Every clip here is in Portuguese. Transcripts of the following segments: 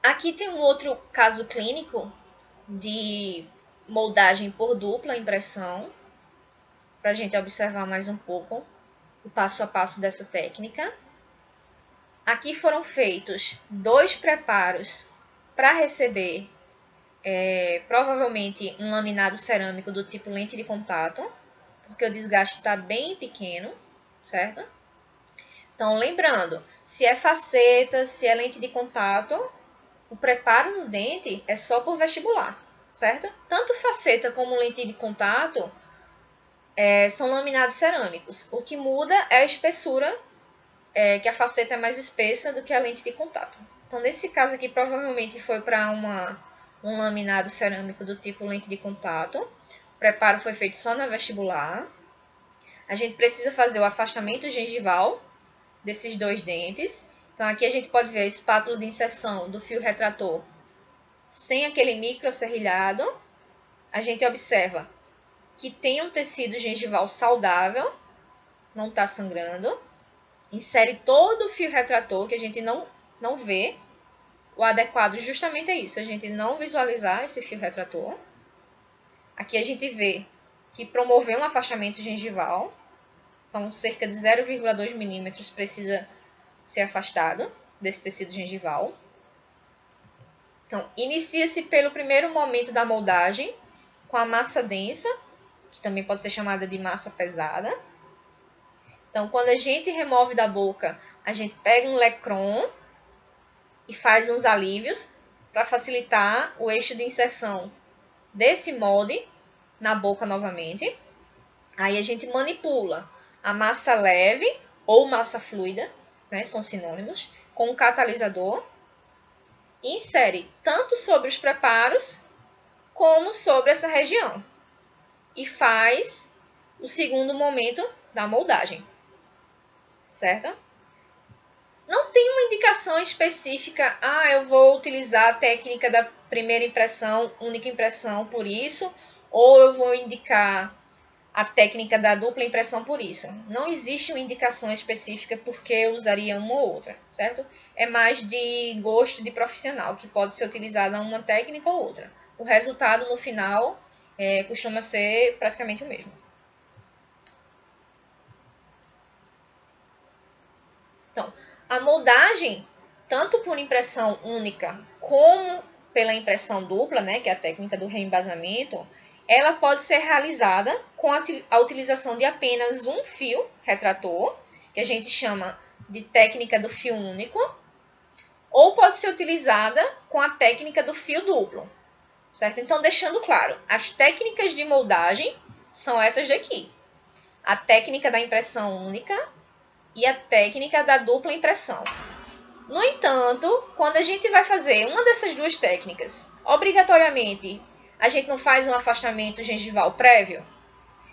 Aqui tem um outro caso clínico de moldagem por dupla impressão, para a gente observar mais um pouco o passo a passo dessa técnica. Aqui foram feitos 2 preparos para receber provavelmente um laminado cerâmico do tipo lente de contato, porque o desgaste está bem pequeno, certo? Então, lembrando, se é faceta, se é lente de contato, o preparo no dente é só por vestibular, certo? Tanto faceta como lente de contato são laminados cerâmicos. O que muda é a espessura, que a faceta é mais espessa do que a lente de contato. Então, nesse caso aqui, provavelmente foi para um laminado cerâmico do tipo lente de contato. O preparo foi feito só na vestibular. A gente precisa fazer o afastamento gengival desses 2 dentes. Então, aqui a gente pode ver a espátula de inserção do fio retrator sem aquele microserrilhado. A gente observa que tem um tecido gengival saudável, não está sangrando. Insere todo o fio retrator, que a gente não vê. O adequado justamente é isso, a gente não visualizar esse fio retrator. Aqui a gente vê que promoveu um afastamento gengival. Então, cerca de 0,2 milímetros precisa ser afastado desse tecido gengival. Então, inicia-se pelo primeiro momento da moldagem com a massa densa, que também pode ser chamada de massa pesada. Então, quando a gente remove da boca, a gente pega um lecron e faz uns alívios para facilitar o eixo de inserção desse molde na boca novamente. Aí a gente manipula a massa leve ou massa fluida, né, são sinônimos, com um catalisador. E insere tanto sobre os preparos como sobre essa região. E faz o segundo momento da moldagem, certo? Não tem uma indicação específica, eu vou utilizar a técnica da primeira impressão, única impressão por isso, ou eu vou indicar a técnica da dupla impressão por isso. Não existe uma indicação específica porque eu usaria uma ou outra, certo? É mais de gosto de profissional, que pode ser utilizada uma técnica ou outra. O resultado no final costuma ser praticamente o mesmo. Então, a moldagem, tanto por impressão única como pela impressão dupla, né, que é a técnica do reembasamento, ela pode ser realizada com a utilização de apenas um fio retrator, que a gente chama de técnica do fio único, ou pode ser utilizada com a técnica do fio duplo, certo? Então, deixando claro, as técnicas de moldagem são essas daqui. A técnica da impressão única e a técnica da dupla impressão. No entanto, quando a gente vai fazer uma dessas duas técnicas, obrigatoriamente, a gente não faz um afastamento gengival prévio?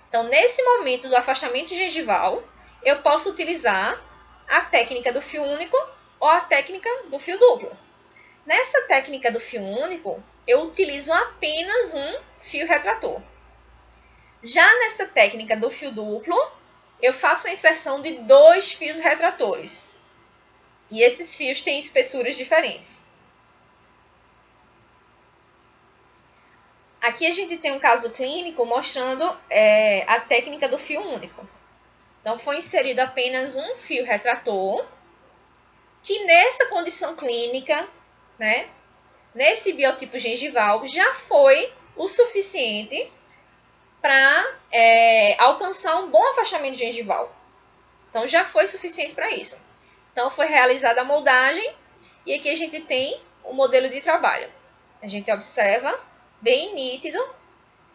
Então, nesse momento do afastamento gengival, eu posso utilizar a técnica do fio único ou a técnica do fio duplo. Nessa técnica do fio único, eu utilizo apenas um fio retrator. Já nessa técnica do fio duplo, eu faço a inserção de 2 fios retratores. E esses fios têm espessuras diferentes. Aqui a gente tem um caso clínico mostrando a técnica do fio único. Então, foi inserido apenas um fio retrator, que nessa condição clínica, né, nesse biotipo gengival, já foi o suficiente para alcançar um bom afastamento gengival. Então, já foi suficiente para isso. Então, foi realizada a moldagem e aqui a gente tem o modelo de trabalho. A gente observa bem nítido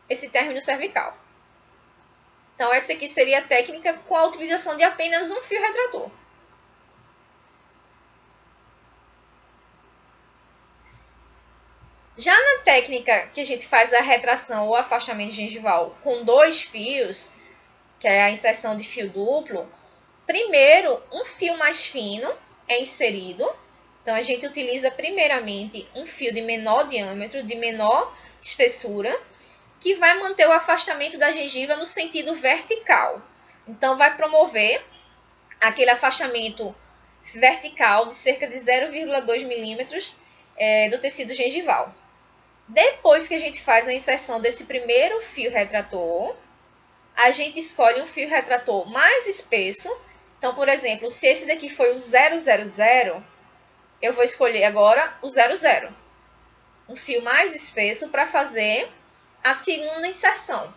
esse término cervical. Então, essa aqui seria a técnica com a utilização de apenas um fio retrator. Já na técnica que a gente faz a retração ou afastamento gengival com 2 fios, que é a inserção de fio duplo, primeiro um fio mais fino é inserido. Então, a gente utiliza primeiramente um fio de menor diâmetro, de menor espessura, que vai manter o afastamento da gengiva no sentido vertical. Então, vai promover aquele afastamento vertical de cerca de 0,2 milímetros do tecido gengival. Depois que a gente faz a inserção desse primeiro fio retrator, a gente escolhe um fio retrator mais espesso. Então, por exemplo, se esse daqui foi o 000, eu vou escolher agora o 00. Um fio mais espesso para fazer a segunda inserção,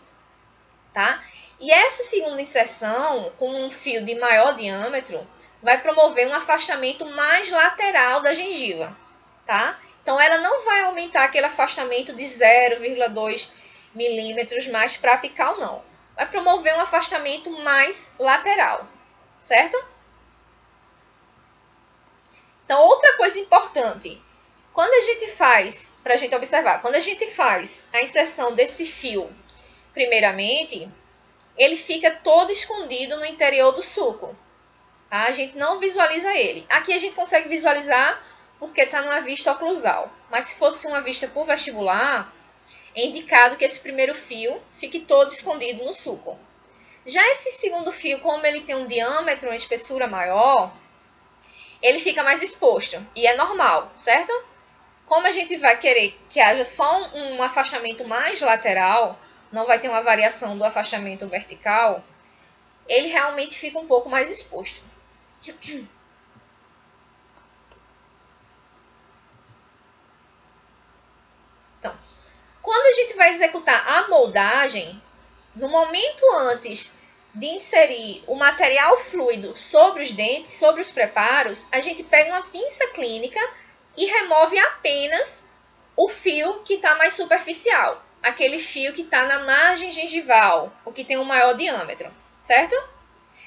tá? E essa segunda inserção, com um fio de maior diâmetro, vai promover um afastamento mais lateral da gengiva, tá? Então, ela não vai aumentar aquele afastamento de 0,2 milímetros mais para apical, não. Vai promover um afastamento mais lateral, certo? Então, outra coisa importante, quando a gente faz, para a gente observar, quando a gente faz a inserção desse fio, primeiramente, ele fica todo escondido no interior do suco. Tá? A gente não visualiza ele. Aqui a gente consegue visualizar porque está numa vista oclusal. Mas se fosse uma vista por vestibular, é indicado que esse primeiro fio fique todo escondido no suco. Já esse segundo fio, como ele tem um diâmetro, uma espessura maior, ele fica mais exposto. E é normal, certo? Como a gente vai querer que haja só um afastamento mais lateral, não vai ter uma variação do afastamento vertical, ele realmente fica um pouco mais exposto. Então, quando a gente vai executar a moldagem, no momento antes de inserir o material fluido sobre os dentes, sobre os preparos, a gente pega uma pinça clínica e remove apenas o fio que está mais superficial, aquele fio que está na margem gengival, o que tem um maior diâmetro, certo?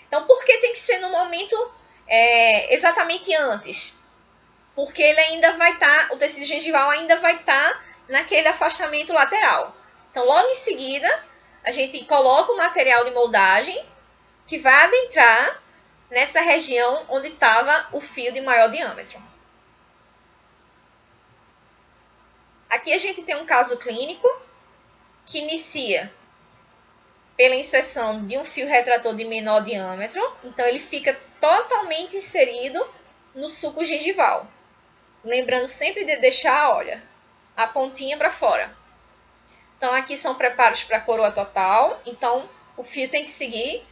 Então, por que tem que ser no momento exatamente antes? Porque ele ainda vai estar, o tecido gengival ainda vai estar naquele afastamento lateral. Então, logo em seguida, a gente coloca o material de moldagem que vai adentrar nessa região onde estava o fio de maior diâmetro. Aqui a gente tem um caso clínico que inicia pela inserção de um fio retrator de menor diâmetro. Então, ele fica totalmente inserido no suco gengival. Lembrando sempre de deixar, olha, a pontinha para fora. Então, aqui são preparos para coroa total. Então, o fio tem que seguir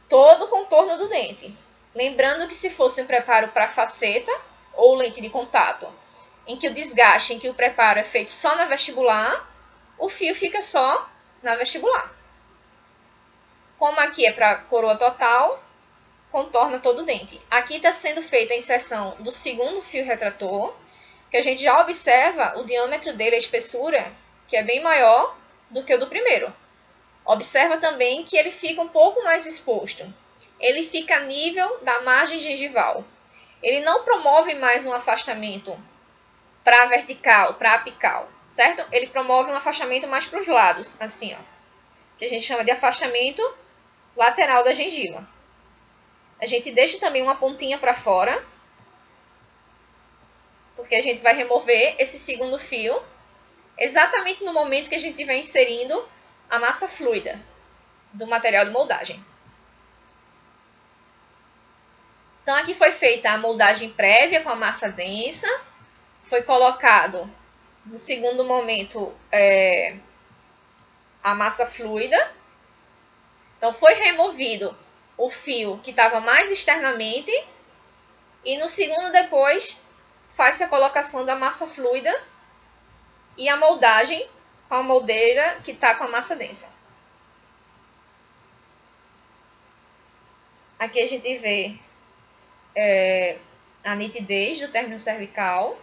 todo o contorno do dente. Lembrando que se fosse um preparo para faceta ou lente de contato, em que o desgaste, em que o preparo é feito só na vestibular, o fio fica só na vestibular. Como aqui é para coroa total, contorna todo o dente. Aqui está sendo feita a inserção do segundo fio retrator, que a gente já observa o diâmetro dele, a espessura, que é bem maior do que o do primeiro. Observa também que ele fica um pouco mais exposto. Ele fica a nível da margem gengival. Ele não promove mais um afastamento para vertical, para apical, certo? Ele promove um afastamento mais para os lados, assim, ó, que a gente chama de afastamento lateral da gengiva. A gente deixa também uma pontinha para fora, porque a gente vai remover esse segundo fio exatamente no momento que a gente estiver inserindo a massa fluida do material de moldagem. Então, aqui foi feita a moldagem prévia com a massa densa, foi colocado no segundo momento a massa fluida. Então, foi removido o fio que estava mais externamente e no segundo depois faz-se a colocação da massa fluida e a moldagem com a moldeira que está com a massa densa. Aqui a gente vê a nitidez do término cervical.